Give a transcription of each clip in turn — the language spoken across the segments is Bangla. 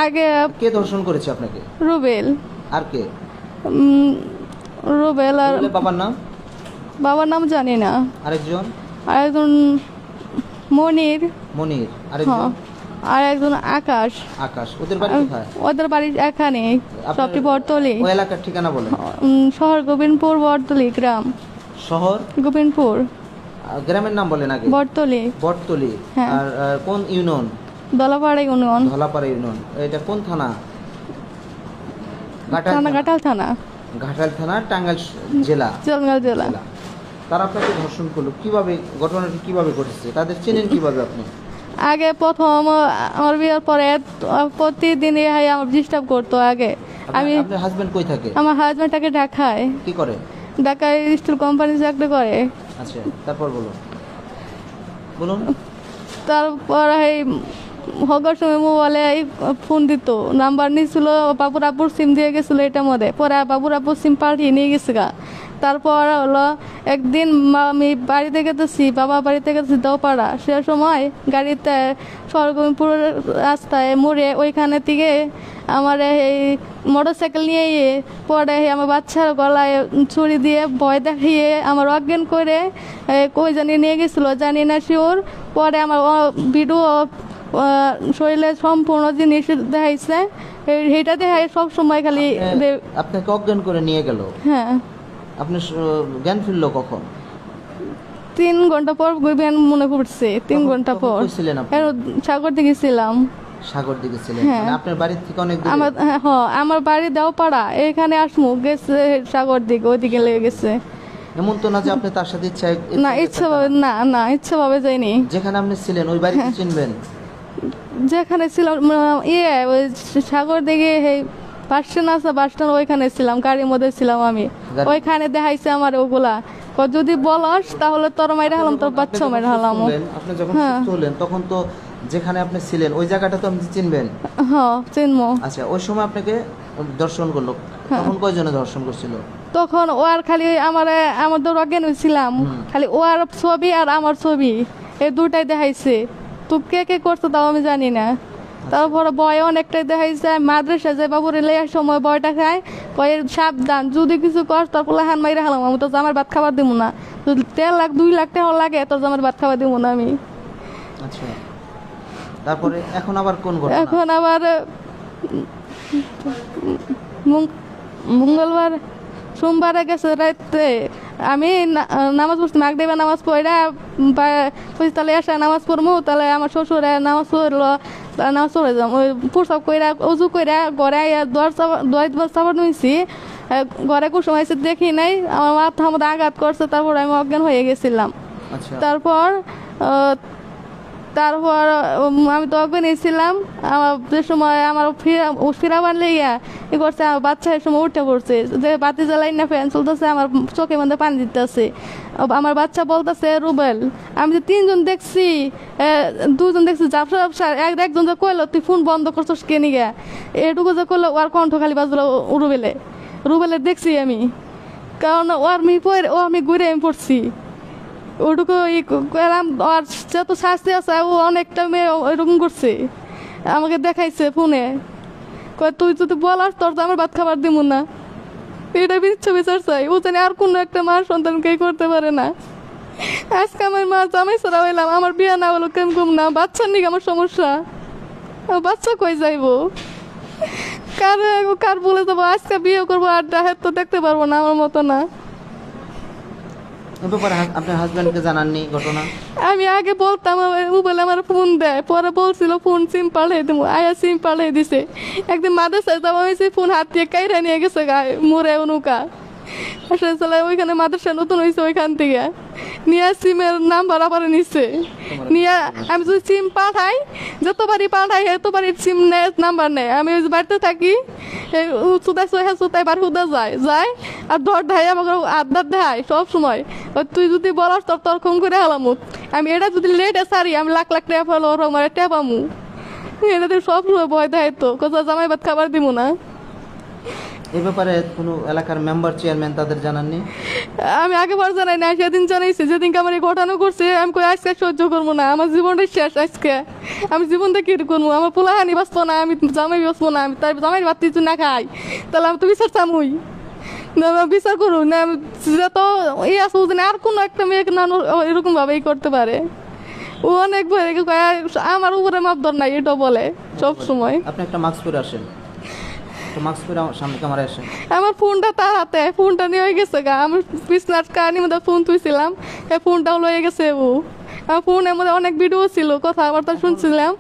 আগে কে ধর্ষণ করেছে আপনাকে? রুবেল। আর কে? রুবেল। আর বাবার নাম জানি না। আরেকজন মনির। আরেকজন আর একজন আকাশ। ওদের বাড়ি কোথায়? ওদের বাড়ি এখানে সবটি বটতলি। ওই এলাকার ঠিকানা বলেন। শহর গোবিন্দপুর, বটতলি গ্রাম। শহর গোবিন্দপুর। গ্রামের নাম বলেন আগে। বটতলি। আর কোন ইউনিয়ন? ধলাপাড়া ইউনিয়ন। এটা কোন থানা? ঘাটাল থানা। টাঙ্গাইল জেলা। তারা আপনাকে ধর্ষণ করলো কিভাবে? ঘটনাটি কিভাবে ঘটেছে? তাদের চেনেন কিভাবে আপনি? আগে প্রথম আমার বিয়ের পরে প্রতিদিন আমার ডিস্টার্ব করতো। আগে আপনার হাজবেন্ড কই থাকে? আমার হাজবেন্ডটাকে ঢাকায়। কি করে? ঢাকায় স্টিল কোম্পানি চাকরি করে। আচ্ছা, তারপর বলুন। তারপর হগার সময় মোবাইলে ফোন দিত, নাম্বার নিয়েছিল, বাবুর আব্বুর সিম দিয়ে গেছিলো এটার মধ্যে। পরে বাবুর আব্বুর সিম পাল্টিয়ে নিয়ে গেছে গা। তারপর হলো একদিন আমি বাড়িতে গেতেছি, বাবা বাড়িতে গেতেছি দেওপাড়া। সে সময় গাড়িতে সরগমপুর রাস্তায় মোড়ে ওইখানে থেকে আমার এই মোটরসাইকেল নিয়ে পরে আমার বাচ্চার গলায় ছুরি দিয়ে ভয় দেখিয়ে আমার অজ্ঞান করে কই জানি নিয়ে গেছিলো, জানি না শিওর। পরে আমার ভিডিও শরীরে সম্পূর্ণ জিনিস দেখাইছে, সেইটা দেখাই সব সময় খালি। আপনাকে অজ্ঞান করে নিয়ে গেল? হ্যাঁ। আপনি জ্ঞান ফিরলো কখন? 3 ঘন্টা পর মনে পড়ছে। 3 ঘন্টা পর সাগর দিকে ছিলাম। মানে আপনার বাড়ি থেকে অনেক দূরে? আমার বাড়ি দেওপাড়া, এখানে আসমু গেছে সাগর দিকে, ওইদিকে লেগে গেছে। এমন তো না যে আপনি তার সাথে ইচ্ছাভাবে না ইচ্ছাভাবে যাইনি। যেখানে আপনি ছিলেন ওই বাড়ি চিনবেন? যেখানে ছিলাম ওই সাগর দিকে বাসস্ট্যান্ড ওইখানে ছিলাম, গাড়ির মধ্যে ছিলাম আমি। ওইখানে দেখাইছে আমার ওগুলা, যদি বলস তাহলে তোর মাইরা হলাম, তোর বাচ্চা মাইরা হলাম। আপনি যখন সুস্থ হলেন তখন তো যেখানে আপনি ছিলেন ওই জায়গাটা তো আপনি চিনবেন? হ্যাঁ, চিনবো। আচ্ছা, ওই সময় আপনাকে দর্শন করলো, তখন কয়জনে দর্শন করছিল? তখন ও আর খালি আমার অজ্ঞান হয়েছিলাম, খালি ও আর ছবি আর আমার ছবি, এই দুটাই দেখাইছে। তো কে করছে তাও আমি জানি না। তারপরে বয় অনেকটাই দেখাইছে। মাদ্রাসা যে বাবুর লেয়ার সময় বয়টা খায়, কয়ের সাবধান, যদি কিছু কর তারপর হান মাইরা হালাম, আমি তো জামার ভাত খাবার দিব না। 1.5 লাখ 2 লাখ টাকা লাগে, তোর জামার ভাত খাবার দিব না আমি। আচ্ছা, তারপরে এখন আবার কোন ঘটনা? এখন আবার মঙ্গলবার সোমবারে গেছে রাতে আমি নামাজ পড়ছি, মাগরিবে নামাজ পড়া তাহলে এসে নামাজ পড়বো, তাহলে আমার শ্বশুরে নামাজ পড়লো, নামাজ পড়ে যাম। ওই প্রসাব কইরা উজু কইরা ঘরে দোয়ার চাপড় নিয়েছি, ঘরে কুসুম আইসে দেখি নাই, আমার মাথার মধ্যে আঘাত করছে, তারপর আমি অজ্ঞান হয়ে গেছিলাম। তারপর আমি তো অজ্ঞান ছিলাম। আমার যে সময় আমার ফিরাবার লেগা ই করছে, আমার বাচ্চা এই সময় উঠে পড়ছে, যে বাতি জ্বালাই না ফ্যান চলতেছে, আমার চোখের মধ্যে পানি দিতেছে। আমার বাচ্চা বলতেছে রুবেল। আমি যে 3 জন দেখছি, 2 জন দেখছি ঝাপসা, একজন যে কইলো তুই ফোন বন্ধ করছিস কে নিগা, এটুকু যে করলো ওর কণ্ঠ খালি বাজলো রুবেলের দেখছি আমি, কারণ আমি ঘুরে আমি পড়ছি ওটুকু আর যত শাস্তি আছে ও অনেকটা মেয়ে ওইরকম করছে, আমাকে দেখাইছে ফোনে, তুই যদি বলাস তোর তো আমার ভাত খাবার দিব না। এটা বিচার চাই, ও জানি আর কোনো একটা মার সন্তানকে করতে পারে না। আজকে আমার মা জামাই ছাড়া হইলাম, আমার বিয়ে না হলো কেমন না, বাচ্চার নিকে আমার সমস্যা, বাচ্চা কই যাইবো, কার বলে যাবো আজকে বিয়ে করবো, আর ডাহের তো দেখতে পারবো না আমার মতো না। আপনার হাজবেন্ডকে জানাননি ঘটনা? আমি আগে বলতাম, ও বলে আমার ফোন দেয়, পরে বলছিল ফোন সিম পাল্টাই দেবো, আয়া সিম পাল্টাই দিছে। একদিন মাদ্রাসায় যাওয়া হয়েছে, ফোন হাত দিয়ে কাইরা নিয়ে গেছে গায়ে মোড়ে অনুকা, আসলে ওইখানে মাদ্রাসা নতুন হয়েছে, ওইখান থেকে নিয়ে সিমের নাম্বার আবার নিচ্ছে নিয়ে। আমি যদি সিম পাঠাই, যতবারই পাঠাই এতবারই সিম নেয়, নাম্বার নেয়। আমি ওই বাড়িতে থাকি, সুতাই বার হুদা যায় আর ধর ঢাই আমাকে আড্ডার দেয় সব সময়, তুই যদি বলাস তোর তরকম করে হালামু। আমি এটা যদি লেটে সারি, আমি লাখ লাখ টাকা ফেলো আমার টেপামু, এটা সব সময় ভয় দেয় তো, কোথাও জামাই ভাত খাবার দিব না। এই ব্যাপারে কোনো এলাকার মেম্বার চেয়ারম্যান তাদের জানাননি? আমি আগেবার জানাই না, সেদিন জানাইছি, যেদিনকে আমার এই ঘটনা করছে আমি কই আজকে সহ্য করবো না, আমার জীবনটা শেষ আজকে, আমি জীবনটা কি করবো, আমার পোলাহানি বাঁচবো না, আমি জামাই বাঁচবো না, আমি তাই জামাই ভাত কিছু না খাই, তাহলে আমি তো বিচার চামুই না, বিচার করুন না, আমি যত এই আছে বুঝি না আর কোনো একটা মেয়েকে না এরকম ভাবেই করতে পারে। ও অনেক ভয় আমার উপরে মাপদর নাই, এটা বলে সব সময়। আপনি একটা মাস্ক পরে আসেন, মাস্ক পরে সামনে ক্যামেরায় আসেন। আমার ফোনটা তার হাতে, ফোনটা নিয়ে গেছে গা, আমি বিছনার কাহিনীর মধ্যে ফোন তুইছিলাম, এই ফোনটাও লয়ে গেছে ও। আমার ফোনের মধ্যে অনেক ভিডিও ছিল, কথাবার্তা শুনছিলাম।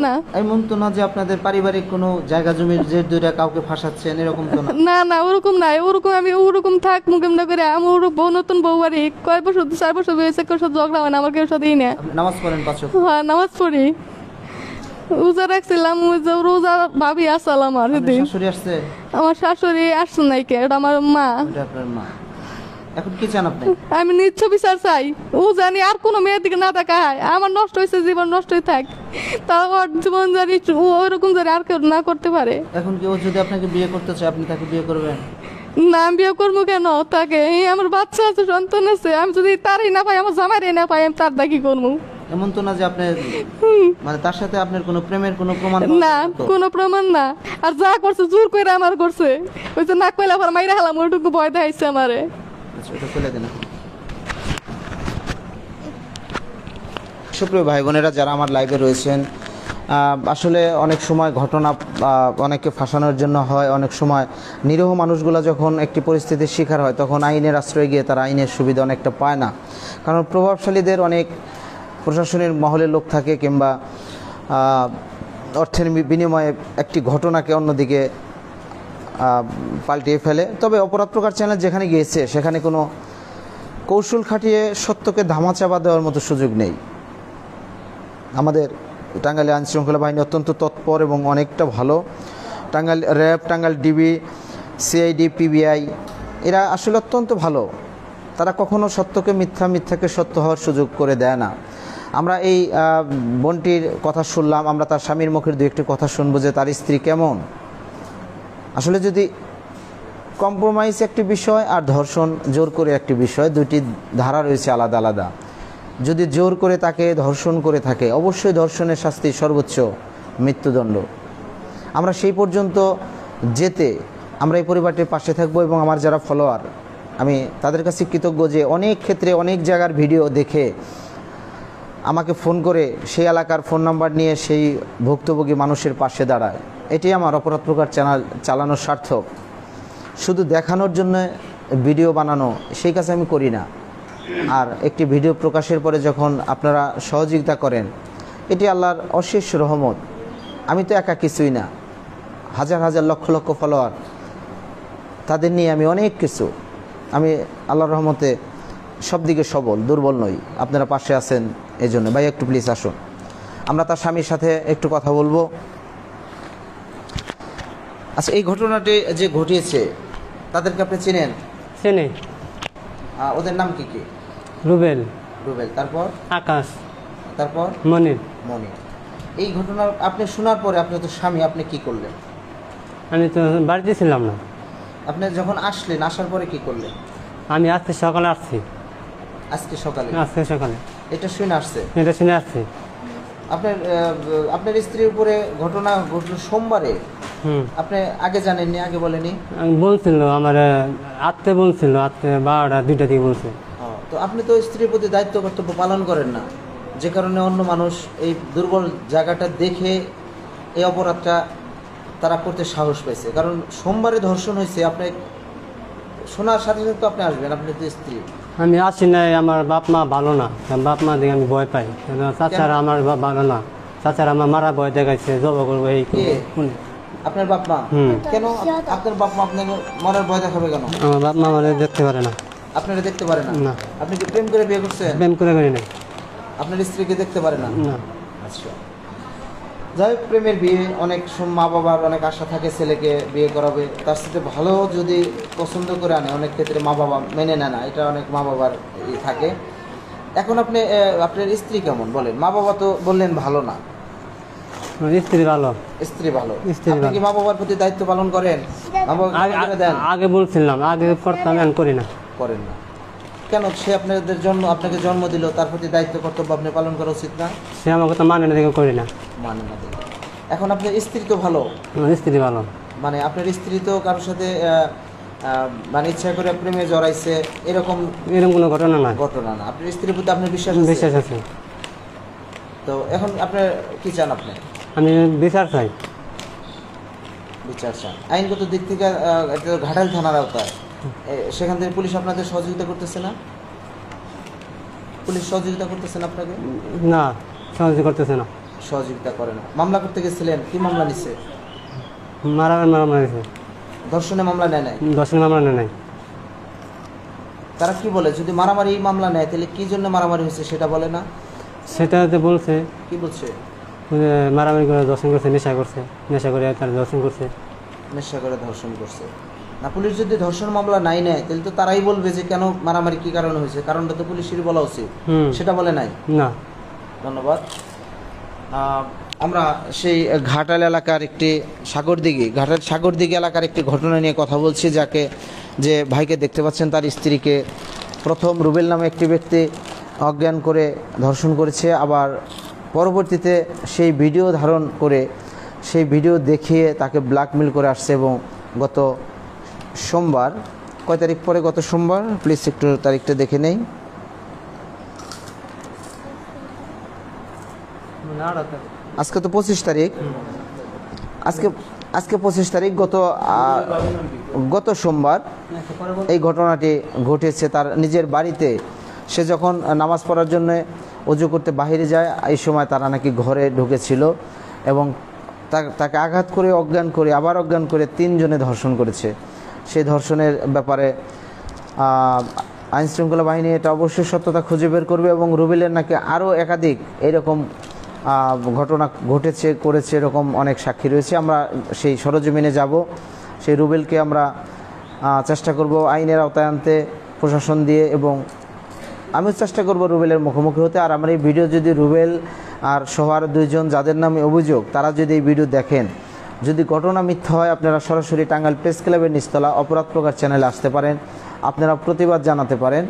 না এমন তো না যে আপনাদের পারিবারিক কোনো জায়গা জমির যে দুইটা কাউকে ফাঁসাচ্ছেন, এরকম তো না? না না ওরকম নাই, ওরকম আমি ওরকম থাক মুখেমনা করে, আমার বউ নতুন বউ বাড়ি কয় বছর 4 বছর হয়েছে, কেউ সাথে ঝগড়া হয় না, আমার কেউ সাথেই না। নামাজ পড়েন 5 ওয়াক্ত? হ্যাঁ নামাজ পড়ি, রোজা রাখছিলাম, রোজা ভাবি আসল আমার। শাশুড়ি আসছে? আমার শাশুড়ি আসছে নাই, কে এটা আমার মা। এটা আপনার মা। এখন কি চান আপনি? আমি নিচ্ছ বিচার চাই, ও জানি আর কোনো মেয়ের দিকে না তাকায়, আমার নষ্ট হয়েছে, জীবন নষ্টই থাক, তারপর জীবন জানি ওরকম জানি আর কেউ না করতে পারে। এখন কি ও যদি আপনাকে বিয়ে করতে চায়, আপনি তাকে বিয়ে করবেন? না আমি বিয়ে করবো কেন তাকে, আমার বাচ্চা আছে, সন্তান আছে, আমি যদি তারই না পাই, আমার জামাইরই না পাই, আমি তার দেখি করবো। এমন তো না যে আপনি মানে তার সাথে আপনার কোনো প্রেমের কোনো প্রমাণ? না কোনো প্রমাণ না, আর যা করছে জোর করে আমার করছে, ওই যে নাক পাইলে আবার মাইরা হলাম, ওইটুকু ভয় দেখাইছে আমারে। সুপ্রিয় ভাই বোনেরা যারা আমার লাইভে রয়েছেন, আসলে অনেক সময় ঘটনা অনেককে ফাঁসানোর জন্য হয়, অনেক সময় নিরীহ মানুষগুলো যখন একটি পরিস্থিতির শিকার হয় তখন আইনের আশ্রয় গিয়ে তারা আইনের সুবিধা অনেকটা পায় না, কারণ প্রভাবশালীদের অনেক প্রশাসনের মহলের লোক থাকে, কিংবা অর্থের বিনিময়ে একটি ঘটনাকে অন্যদিকে পাল্টিয়ে ফেলে। তবে অপরাধ প্রকার চ্যানেল যেখানে গিয়েছে সেখানে কোনো কৌশল খাটিয়ে সত্যকে ধামাচাপা দেওয়ার মতো সুযোগ নেই। আমাদের টাঙ্গাইল আইনশৃঙ্খলা বাহিনী অত্যন্ত তৎপর এবং অনেকটা ভালো। Tangail RAB, Tangail DB, CID, PBI এরা আসলে অত্যন্ত ভালো। তারা কখনো সত্যকে মিথ্যা, মিথ্যাকে সত্য হওয়ার সুযোগ করে দেয় না। আমরা এই বোনটির কথা শুনলাম, আমরা তার স্বামীর মুখের দু একটি কথা শুনবো যে তার স্ত্রী কেমন। আসলে যদি কম্প্রোমাইজ একটি বিষয় আর ধর্ষণ জোর করে একটি বিষয়, দুটি ধারা রয়েছে আলাদা আলাদা। যদি জোর করে তাকে ধর্ষণ করে থাকে, অবশ্যই ধর্ষণের শাস্তি সর্বোচ্চ মৃত্যুদণ্ড। আমরা সেই পর্যন্ত যেতে আমরা এই পরিবারটির পাশে থাকবো, এবং আমার যারা ফলোয়ার আমি তাদের কাছে কৃতজ্ঞ যে অনেক ক্ষেত্রে অনেক জায়গার ভিডিও দেখে আমাকে ফোন করে সেই এলাকার ফোন নাম্বার নিয়ে সেই ভুক্তভোগী মানুষের পাশে দাঁড়ায়। এটি আমার অপরাধ প্রকার চ্যানেল চালানোর সার্থক। শুধু দেখানোর জন্য ভিডিও বানানো সেই কাজ আমি করি না। আর একটি ভিডিও প্রকাশের পরে যখন আপনারা সহযোগিতা করেন, এটি আল্লাহর অশেষ রহমত। আমি তো একা কিছুই না, হাজার হাজার লক্ষ লক্ষ ফলোয়ার, তাদের নিয়ে আমি অনেক কিছু। আমি আল্লাহর রহমতে সব দিকে সবল, দুর্বল নই। আপনারা পাশে আছেন এই জন্য। ভাই একটু প্লিজ আসুন, আমরা তার স্বামীর সাথে একটু কথা বলবো। আচ্ছা, এই ঘটনাটি যে ঘটিয়েছে তাদেরকে আপনি চেনেন? চিনি। ওদের নাম কি কি? রুবেল। রুবেল, তারপর আকাশ, তারপর মনির। মনির। এই ঘটনা আপনি শোনার পরে আপনি তো স্বামী, আপনি কি করলেন? আমি তো বাড়িতে ছিলাম না। আপনি যখন আসলেন, আসার পরে কি করলেন? আমি আজকে সকালে আসছি। আজকে সকালে? আজকে সকালে এটা শুনে আসছে? এটা শুনে আসছি। আপনার স্ত্রীর উপরে ঘটনা ঘটল সোমবারে। আপনি আগে জানেননি? আগে বলেনি? বলছিল আমার আত্মে, বলছিল আত্মে 12টা 2টা দিয়ে বলছে। তো আপনি তো স্ত্রীর প্রতি দায়িত্ব কর্তব্য পালন করেন না, যে কারণে অন্য মানুষ এই দুর্বল জায়গাটা দেখে এই অপরাধটা তারা করতে সাহস পাইছে। কারণ সোমবারে ধর্ষণ হয়েছে, আপনি শোনার সাথে সাথে তো আপনি আসবেন, আপনি তো স্ত্রী। আমি আসি নাই, আমার বাপ মা ভালো না, বাপ মা দেখে আমি ভয় পাই। চাচারা আমার ভালো না, চাচারা আমার মারা ভয় দেখাইছে, জব করবো এই। আপনার বাপ মা? কেন আপনার বাপ মা আপনাকে মরার ভয় দেখাবে কেন? আমার বাপ মা মানে দেখতে পারে না। আপনারা দেখতে পারে না? না। আপনি কি প্রেম করে বিয়ে করছেন? প্রেম করে করি না। আপনার স্ত্রীকে দেখতে পারে না? না। আচ্ছা, যাই হোক, প্রেমের বিয়ে, অনেক মা বাবার অনেক আশা থাকে ছেলেকে বিয়ে করাবে, তার সাথে ভালো যদি পছন্দ করে আনে, অনেক ক্ষেত্রে মা বাবা মেনে নেয় না, এটা অনেক মা বাবার থাকে। এখন আপনি আপনার স্ত্রী কেমন বলেন? মা বাবা তো বললেন ভালো না, স্ত্রী ভালো। স্ত্রী ভালো। স্ত্রী আপনি কি মা বাবার প্রতি দায়িত্ব পালন করেন? মা বাবা দেন? আগে বলছিলাম, আগে করতাম, এখন করি না। করেন না কেন? সে আপনাকে জন্ম দিল, তার প্রতি দায়িত্ব কর্তব্য আপনি পালন করা উচিত না? সে আমার কথা মানে না দেখে করি না। মানে না দেখে। এখন আপনার স্ত্রী তো ভালো, আমার স্ত্রী ভালো। মানে আপনার স্ত্রী তো কারোর সাথে মানে ইচ্ছা করে প্রেমে জড়াইছে এরকম কোনো ঘটনা না। ঘটনা না। আপনার স্ত্রীর প্রতি আপনার বিশ্বাস আছে। তো এখন আপনার কি চান? আমি বিচার চাই। বিচার চান। আইনগত দিক থেকে ঘাটাল থানার আওতায়, সেখান থেকে পুলিশ আপনাদের সহযোগিতা করতেছে না? পুলিশ সহযোগিতা করতেছে না আপনাকে? না, সহযোগিতা করতেছে না। সহযোগিতা করে না। মামলা করতে গেছিলেন, কি মামলা নিছে? মারামারি নিছে। ধর্ষণে মামলা নেয় নাই? ধর্ষণে মামলা নেয় নাই। তারা কি বলে যদি মারামারি মামলা নেয় তাহলে কি জন্য মারামারি হয়েছে সেটা বলে না? সেটা বলছে। কি বলছে? মারামারি করে ধর্ষণ করছে, নেশা করে তার ধর্ষণ করছে। নেশা করে ধর্ষণ করছে না? পুলিশ যদি ধর্ষণ মামলা নাই নেয় তাহলে তো তারাই বলবে যে কেন মারামারি, কি কারণে হয়েছে, কারণটা তো পুলিশেরই বলা উচিত। সেটা বলে নাই না। ধন্যবাদ। আমরা সেই ঘাটাল এলাকার একটি সাগরদিঘি এলাকার একটি ঘটনা নিয়ে কথা বলছি, যে ভাইকে দেখতে পাচ্ছেন তার স্ত্রীকে প্রথম রুবেল নামে একটি ব্যক্তি অজ্ঞান করে ধর্ষণ করেছে, আবার পরবর্তীতে সেই ভিডিও ধারণ করে সেই ভিডিও দেখিয়ে তাকে ব্ল্যাকমেল করে আসছে। এবং গত সোমবার, কয় তারিখ পরে? গত সোমবার, প্লিজ একটু তারিখটা দেখে নেই। আজকে তো 25 তারিখ। আজকে 25 তারিখ। গত সোমবার এই ঘটনাটি ঘটেছে তার নিজের বাড়িতে। সে যখন নামাজ পড়ার জন্য ওযু করতে বাইরে যায়, এই সময় তারা নাকি ঘরে ঢুকেছিল এবং তাকে আঘাত করে আবার অজ্ঞান করে 3 জনে ধর্ষণ করেছে। সেই ধর্ষণের ব্যাপারে আইনশৃঙ্খলা বাহিনী এটা অবশ্যই সত্যতা খুঁজে বের করবে এবং রুবেলের নাকি আরও একাধিক এরকম ঘটনা করেছে এরকম অনেক সাক্ষী রয়েছে। আমরা সেই সরজমিনে যাব, সেই রুবেলকে আমরা চেষ্টা করব আইনের আওতায় আনতে প্রশাসন দিয়ে, এবং আমিও চেষ্টা করব রুবেলের মুখোমুখি হতে। আর আমার এই ভিডিও যদি রুবেল আর সবার 2 জন যাদের নামে অভিযোগ, তারা যদি এই ভিডিও দেখেন, যদি ঘটনা মিথ্যা হয়, আপনারা সরাসরি টাঙ্গাইল প্রেস ক্লাবের নিচতলা অপরাধ প্রকাশ চ্যানেলে আসতে পারেন, আপনারা প্রতিবাদ জানাতে পারেন।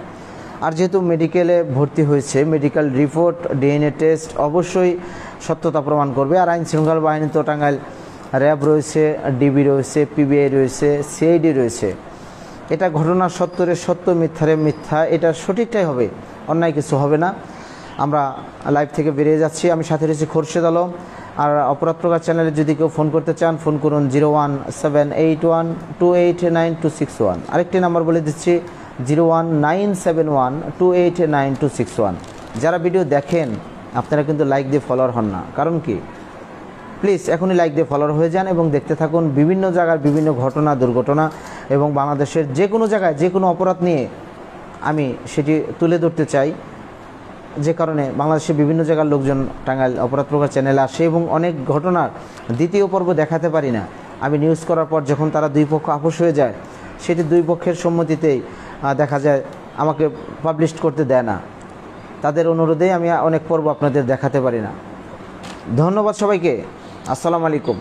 আর যেহেতু মেডিকেলে ভর্তি হয়েছে, মেডিকেল রিপোর্ট, ডিএনএ টেস্ট অবশ্যই সত্যতা প্রমাণ করবে। আর আইন শৃঙ্খলা বাহিনী তো টাঙ্গাইল র্যাব রয়েছে, ডিবি রয়েছে, পিবিআই রয়েছে, সিআইডি রয়েছে। এটা ঘটনার সত্যের সত্য, মিথ্যারে মিথ্যা, এটা সঠিকটাই হবে, অন্যায় কিছু হবে না। আমরা লাইভ থেকে বেরিয়ে যাচ্ছি। আমি সাথে রয়েছি খোরশেদ আলম। আর অপরাধ প্রকাশ চ্যানেলে যদি কেউ ফোন করতে চান, ফোন করুন 01781289261। আরেকটি নাম্বার বলে দিচ্ছি 01971289261। যারা ভিডিও দেখেন আপনারা কিন্তু লাইক দিয়ে ফলোয়ার হন না, কারণ কি? প্লিজ এখনই লাইক দিয়ে ফলোয়ার হয়ে যান এবং দেখতে থাকুন বিভিন্ন জায়গার বিভিন্ন ঘটনা, দুর্ঘটনা এবং বাংলাদেশের যে কোনো জায়গায় যে কোনো অপরাধ নিয়ে আমি সেটি তুলে ধরতে চাই, যে কারণে বাংলাদেশের বিভিন্ন জায়গার লোকজন টাঙ্গাইল অপরাধ প্রকাশ চ্যানেলে আসে এবং অনেক ঘটনার দ্বিতীয় পর্ব দেখাতে পারি না। আমি নিউজ করার পর যখন তারা 2 পক্ষ আপোষ হয়ে যায়, সেটি 2 পক্ষের সম্মতিতেই দেখা যায়, আমাকে পাবলিশ করতে দেয় না। তাদের অনুরোধেই আমি অনেক পর্ব আপনাদের দেখাতে পারি না। ধন্যবাদ সবাইকে। আসসালামু আলাইকুম।